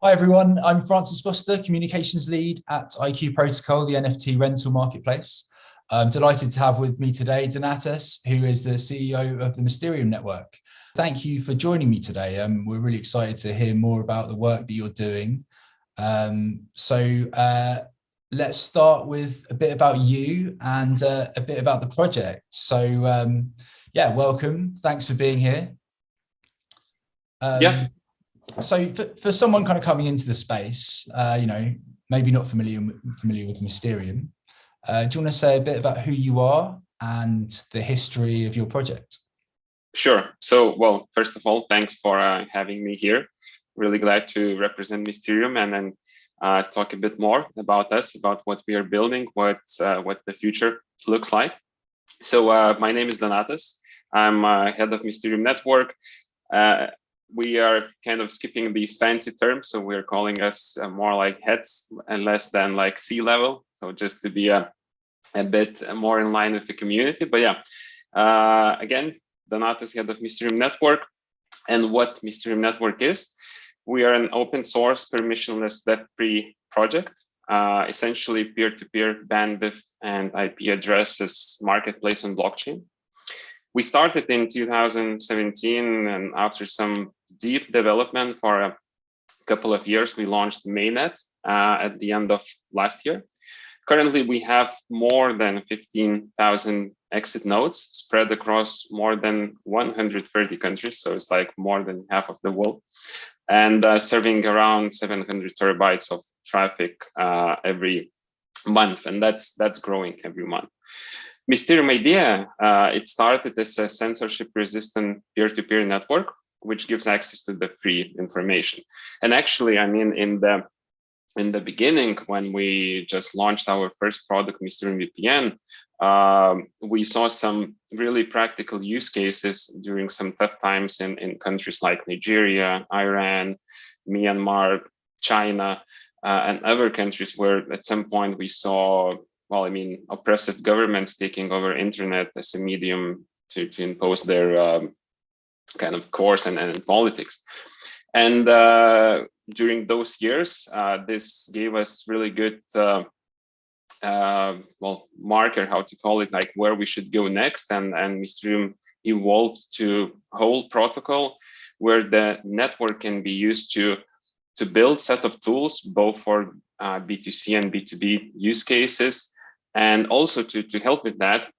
Hi everyone, I'm Francis Foster, Communications Lead at IQ Protocol, the NFT rental marketplace. I'm delighted to have with me today Donatas, who is the CEO of the Mysterium network. Thank you for joining me today. We're really excited to hear more about the work that you're doing. Let's start with a bit about you and a bit about the project. Yeah, welcome. Thanks for being here. Yeah. So for someone kind of coming into the space, maybe not familiar with Mysterium, do you want to say a bit about who you are and the history of your project? Sure. So, well, first of all, thanks for having me here. Really glad to represent Mysterium and then talk a bit more about us, about what we are building, what the future looks like. So, my name is Donatas. I'm head of Mysterium Network. We are kind of skipping these fancy terms, so we're calling us more like heads and less than like C-level. So just to be a bit more in line with the community. But yeah, again, Donatas, head of Mysterium Network. And what Mysterium Network is, we are an open source, permissionless, debt-free project, essentially peer-to-peer bandwidth and IP addresses marketplace on blockchain. We started in 2017, and after some deep development for a couple of years, we launched mainnet at the end of last year. Currently, we have more than 15,000 exit nodes spread across more than 130 countries. So it's like more than half of the world, and serving around 700 terabytes of traffic every month. And that's growing every month. Mysterium idea, it started as a censorship-resistant peer-to-peer network, which gives access to the free information. And actually, I mean, in the beginning, when we just launched our first product, Mysterium VPN, we saw some really practical use cases during some tough times in countries like Nigeria, Iran, Myanmar, China, and other countries where at some point we saw, well, I mean, oppressive governments taking over internet as a medium to impose their kind of course and politics. And during those years, this gave us really good, marker, how to call it, like where we should go next. And Mysterium evolved to a whole protocol where the network can be used to build set of tools, both for B2C and B2B use cases. And also to help with that,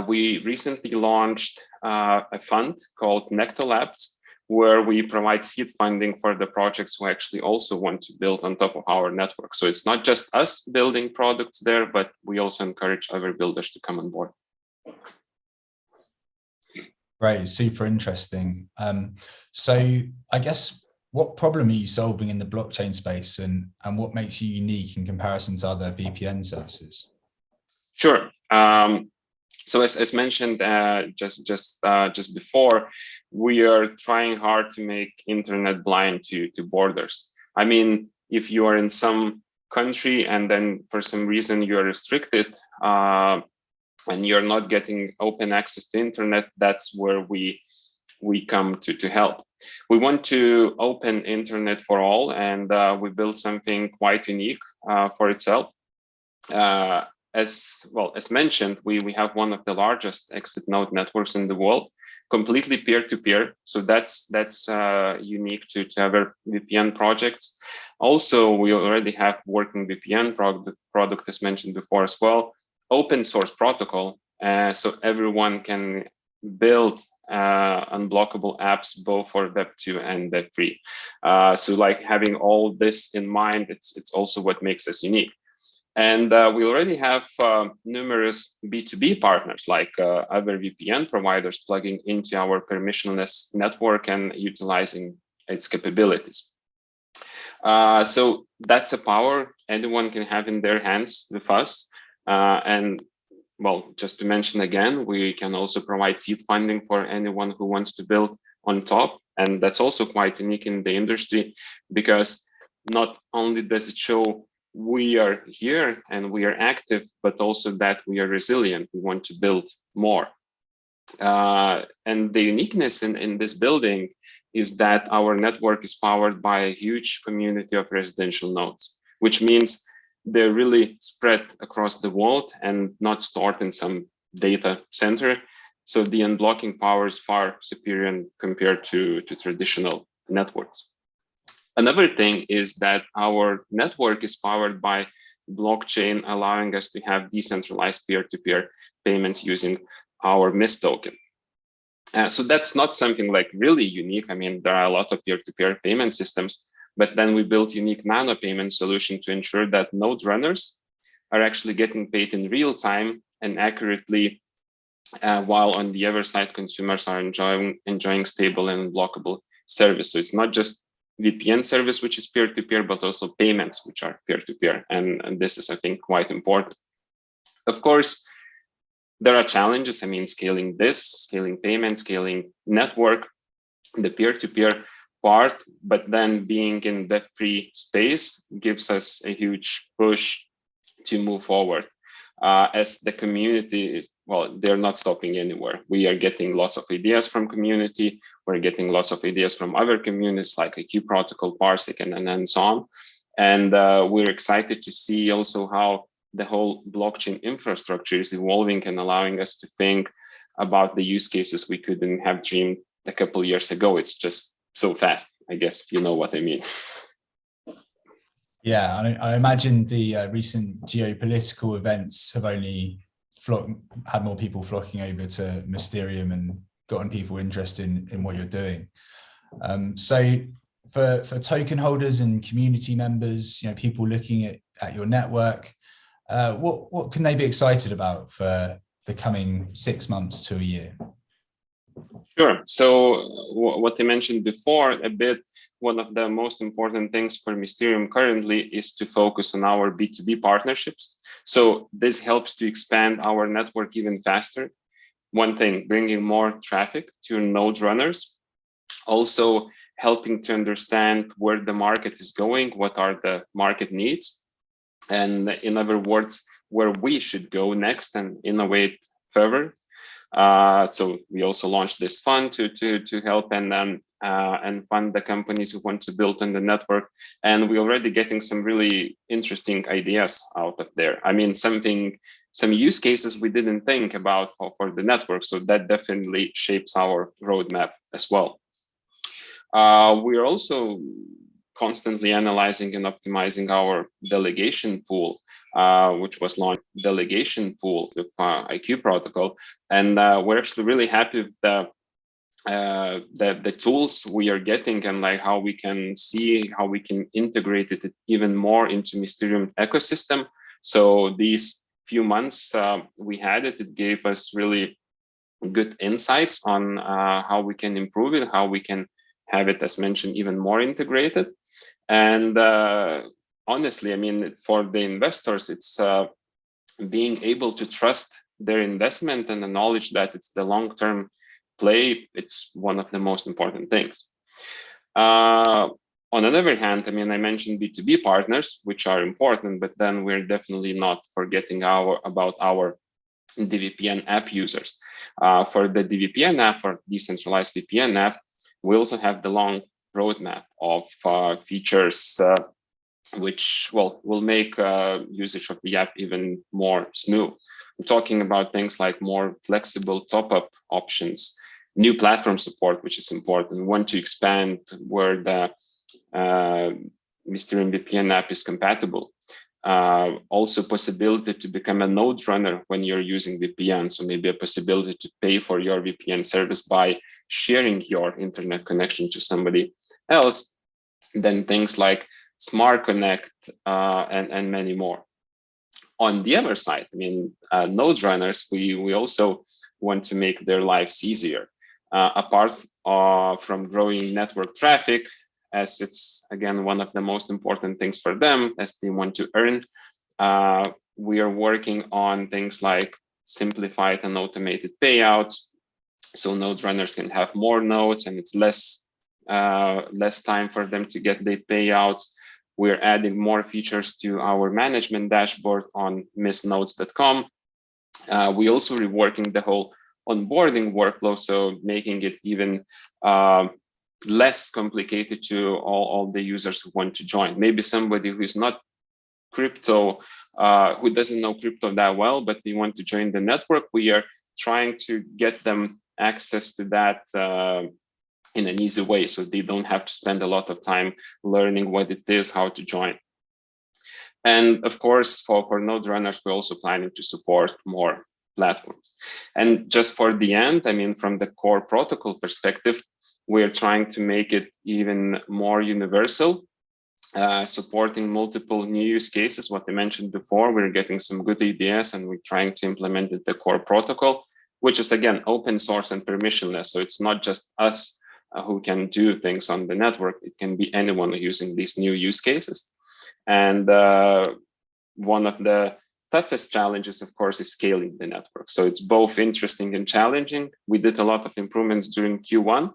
we recently launched a fund called Necto Labs, where we provide seed funding for the projects who actually also want to build on top of our network. So it's not just us building products there, but we also encourage other builders to come on board. Great, super interesting. So I guess, what problem are you solving in the blockchain space, and what makes you unique in comparison to other VPN services? Sure. So as mentioned just before, we are trying hard to make internet blind to borders. I mean, if you are in some country and then for some reason you're restricted and you're not getting open access to internet, that's where we come to help. We want to open internet for all, and we built something quite unique for itself. As mentioned, we have one of the largest exit node networks in the world, completely peer-to-peer. So that's unique to other VPN projects. Also, we already have working VPN product as mentioned before as well, open source protocol. So everyone can build unblockable apps both for Web2 and Web3. So like having all this in mind, it's also what makes us unique. And we already have numerous B2B partners, like other VPN providers plugging into our permissionless network and utilizing its capabilities. So that's a power anyone can have in their hands with us. And well, just to mention again, we can also provide seed funding for anyone who wants to build on top. And that's also quite unique in the industry, because not only does it show we are here and we are active, but also that we are resilient. We want to build more. And the uniqueness in this building is that our network is powered by a huge community of residential nodes, which means they're really spread across the world and not stored in some data center. So the unblocking power is far superior compared to traditional networks. Another thing is that our network is powered by blockchain, allowing us to have decentralized peer-to-peer payments using our MIS token. So that's not something like really unique. I mean, there are a lot of peer-to-peer payment systems, but then we built unique nano payment solution to ensure that node runners are actually getting paid in real time and accurately, while on the other side, consumers are enjoying stable and blockable service. So it's not just VPN service, which is peer-to-peer, but also payments, which are peer-to-peer. And this is, I think, quite important. Of course, there are challenges. I mean, scaling payments, scaling network, the peer-to-peer part, but then being in that free space gives us a huge push to move forward. As the community is, well, they're not stopping anywhere. We are getting lots of ideas from community. We're getting lots of ideas from other communities like IQ protocol, Parsec, and so on. And we're excited to see also how the whole blockchain infrastructure is evolving and allowing us to think about the use cases we couldn't have dreamed a couple of years ago. It's just so fast, I guess, if you know what I mean. Yeah, I imagine the recent geopolitical events have only had more people flocking over to Mysterium and gotten people interested in what you're doing. So for token holders and community members, people looking at your network, what can they be excited about for the coming 6 months to a year? Sure. So what I mentioned before a bit, one of the most important things for Mysterium currently is to focus on our B2B partnerships. So this helps to expand our network even faster. One thing, bringing more traffic to node runners, also helping to understand where the market is going, what are the market needs, and in other words, where we should go next and innovate further. So we also launched this fund to help and fund the companies who want to build on the network. And we're already getting some really interesting ideas out of there. I mean, some use cases we didn't think about for the network. So that definitely shapes our roadmap as well. We're also constantly analyzing and optimizing our delegation pool, which was launched delegation pool with IQ protocol. And we're actually really happy with the tools we are getting and like how we can see how we can integrate it even more into Mysterium ecosystem. So these few months we had it gave us really good insights on how we can improve it, how we can have it, as mentioned, even more integrated. And honestly, I mean, for the investors, it's being able to trust their investment and the knowledge that it's the long-term play. It's one of the most important things. On the other hand, I mean, I mentioned B2B partners, which are important, but then we're definitely not forgetting about our DVPN app users. For the DVPN app, for decentralized VPN app, we also have the long roadmap of features which will make usage of the app even more smooth. I'm talking about things like more flexible top-up options, new platform support, which is important. We want to expand where the Mysterium VPN app is compatible. Also possibility to become a node runner when you're using VPN. So maybe a possibility to pay for your VPN service by sharing your internet connection to somebody else. Then things like Smart Connect and many more. On the other side, I mean, node runners, we also want to make their lives easier. Apart from growing network traffic, as it's, again, one of the most important things for them as they want to earn. We are working on things like simplified and automated payouts. So node runners can have more nodes and it's less time for them to get their payouts. We're adding more features to our management dashboard on missnodes.com. We also reworking the whole onboarding workflow, so making it even less complicated to all the users who want to join. Maybe somebody who is not crypto, who doesn't know crypto that well, but they want to join the network. We are trying to get them access to that in an easy way, so they don't have to spend a lot of time learning what it is, how to join. And of course, for node runners, we're also planning to support more platforms. And just for the end, I mean, from the core protocol perspective, we're trying to make it even more universal, supporting multiple new use cases. What I mentioned before, we're getting some good ideas and we're trying to implement it, the core protocol, which is again open source and permissionless. So it's not just us who can do things on the network. It can be anyone using these new use cases. And one of the toughest challenges, of course, is scaling the network. So it's both interesting and challenging. We did a lot of improvements during Q1,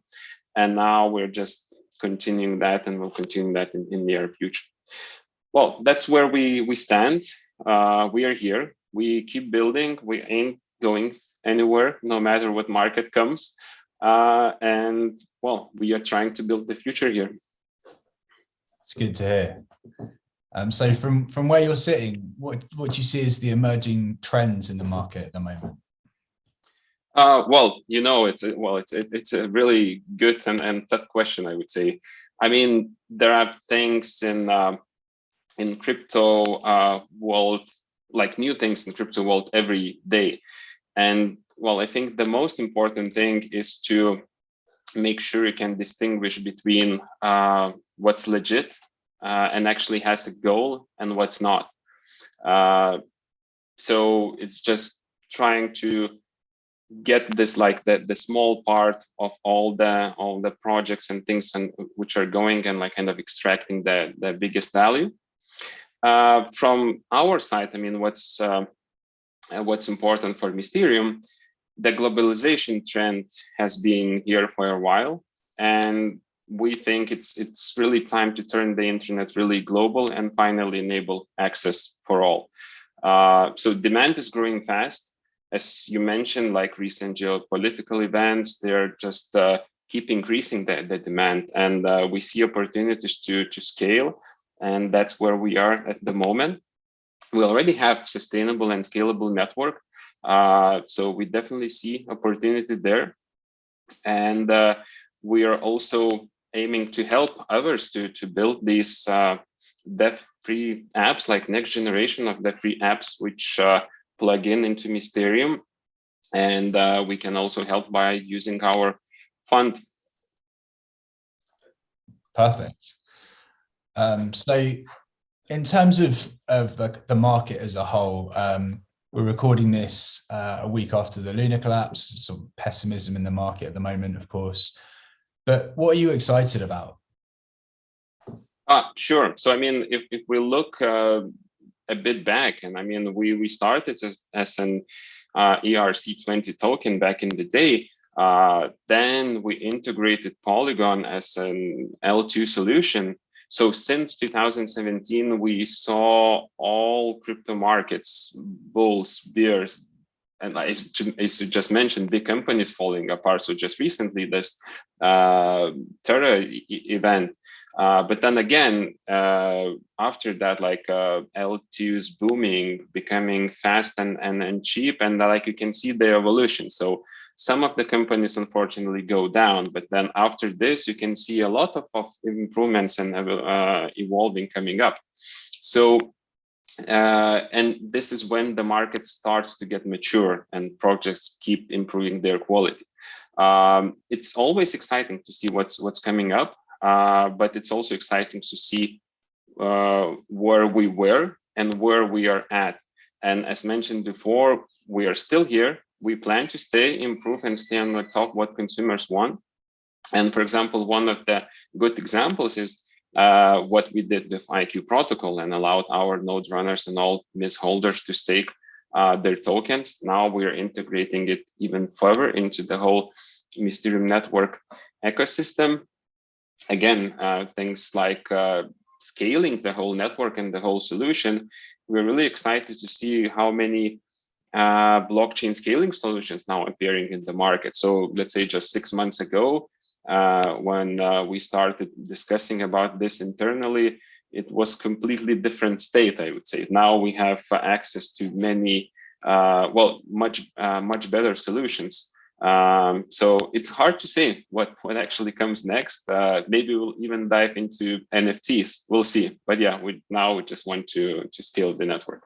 and now we're just continuing that, and we'll continue that in the near future. Well, that's where we stand. We are here. We keep building. We ain't going anywhere, no matter what market comes. And well, we are trying to build the future here. It's good to hear. So from where you're sitting, what do you see as the emerging trends in the market at the moment? Well, you know, it's a really good and tough question, I would say. I mean, there are things in crypto world, like new things in crypto world every day. And well, I think the most important thing is to make sure you can distinguish between what's legit and actually has a goal and what's not. So it's just trying to get this, like the small part of all the projects and things and which are going, and like kind of extracting the biggest value. From our side, I mean, what's important for Mysterium, the globalization trend has been here for a while, and we think it's really time to turn the internet really global and finally enable access for all. So demand is growing fast. As you mentioned, like recent geopolitical events, they're just keep increasing the demand, and we see opportunities to scale, and that's where we are at the moment. We already have sustainable and scalable network, so we definitely see opportunity there, and we are also aiming to help others to build these debt-free apps, like next generation of debt-free apps, which plug into Mysterium, and we can also help by using our fund. Perfect. So in terms of the market as a whole, we're recording this a week after the Luna collapse, some pessimism in the market at the moment, of course. But what are you excited about? Sure. So, I mean, if we look a bit back, and I mean, we started as an ERC20 token back in the day. Then we integrated Polygon as an L2 solution. So since 2017, we saw all crypto markets, bulls, bears, and as you just mentioned, big companies falling apart. So just recently, this Terra event. But then again, after that, like L2's booming, becoming fast and cheap, and like you can see the evolution. So some of the companies unfortunately go down, but then after this, you can see a lot of improvements and evolving coming up. So, and this is when the market starts to get mature and projects keep improving their quality. It's always exciting to see what's coming up. But it's also exciting to see where we were and where we are at. And as mentioned before, we are still here. We plan to stay, improve, and stay on the top what consumers want. And for example, one of the good examples is what we did with IQ protocol and allowed our node runners and all MIS holders to stake their tokens. Now we are integrating it even further into the whole Mysterium network ecosystem. Again, things like scaling the whole network and the whole solution. We're really excited to see how many blockchain scaling solutions now appearing in the market. So let's say just 6 months ago, when we started discussing about this internally, it was completely different state, I would say. Now we have access to many, much better solutions. So it's hard to say what actually comes next. Maybe we'll even dive into NFTs. We'll see. But yeah, we just want to scale the network.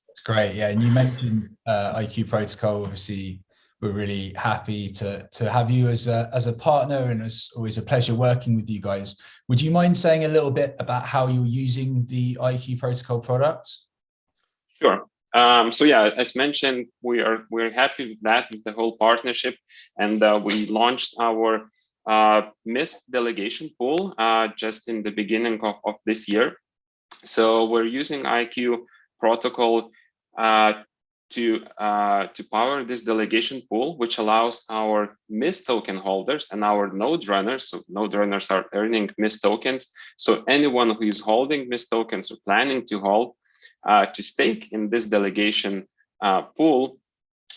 It's great. Yeah, and you mentioned IQ Protocol. Obviously, we're really happy to have you as a partner, and it's always a pleasure working with you guys. Would you mind saying a little bit about how you're using the IQ Protocol product? Sure. So yeah, as mentioned, we're happy with that, with the whole partnership, and we launched our Mist delegation pool just in the beginning of this year. So we're using IQ protocol to power this delegation pool, which allows our Mist token holders and our node runners. So node runners are earning Mist tokens. So anyone who is holding Mist tokens or planning to hold, to stake in this delegation pool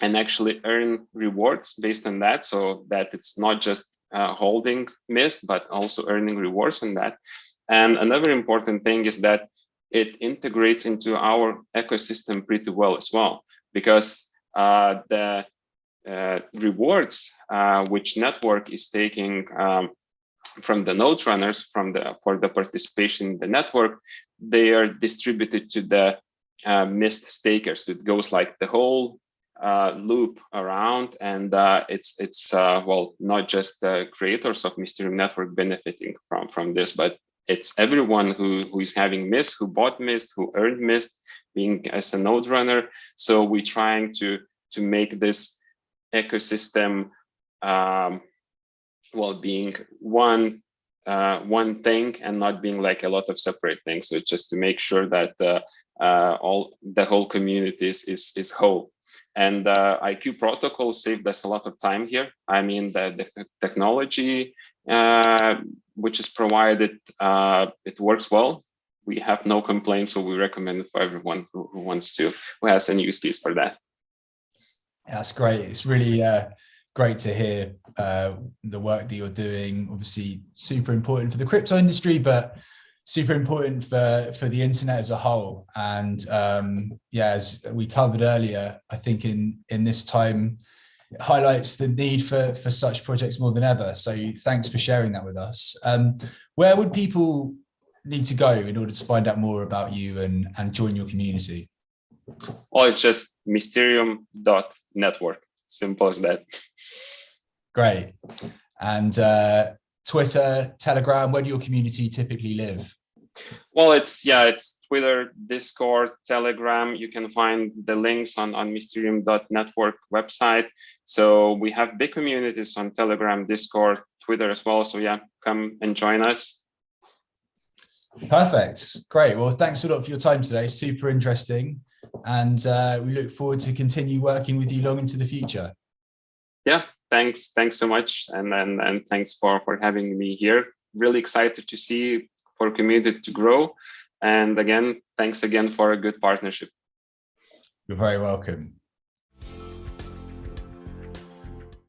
and actually earn rewards based on that, so that it's not just holding Mist, but also earning rewards on that. And another important thing is that it integrates into our ecosystem pretty well as well, because the rewards which network is taking from the node runners for the participation in the network, they are distributed to the Mist stakers. It goes like the whole loop around, and it's not just the creators of Mysterium network benefiting from this, but it's everyone who is having Mist, who bought Mist, who earned Mist, being as a node runner. So we're trying to make this ecosystem being one thing and not being like a lot of separate things. So just to make sure that the whole community is whole. And IQ protocol saved us a lot of time here. I mean, the technology which is provided, it works well. We have no complaints, so we recommend it for everyone who has any use case for that. That's great. It's really great to hear the work that you're doing. Obviously, super important for the crypto industry, but super important for the internet as a whole. And as we covered earlier, I think in this time, it highlights the need for such projects more than ever. So thanks for sharing that with us. Where would people need to go in order to find out more about you and join your community? Well, it's just mysterium.network. Simple as that. Great. And Twitter, Telegram, where do your community typically live? Well, it's Twitter, Discord, Telegram. You can find the links on Mysterium.network website. So we have big communities on Telegram, Discord, Twitter as well. So yeah, come and join us. Perfect. Great. Well, thanks a lot for your time today. Super interesting. And we look forward to continue working with you long into the future. Yeah, thanks so much. And thanks for having me here. Really excited to see for community to grow. And again, thanks again for a good partnership. You're very welcome.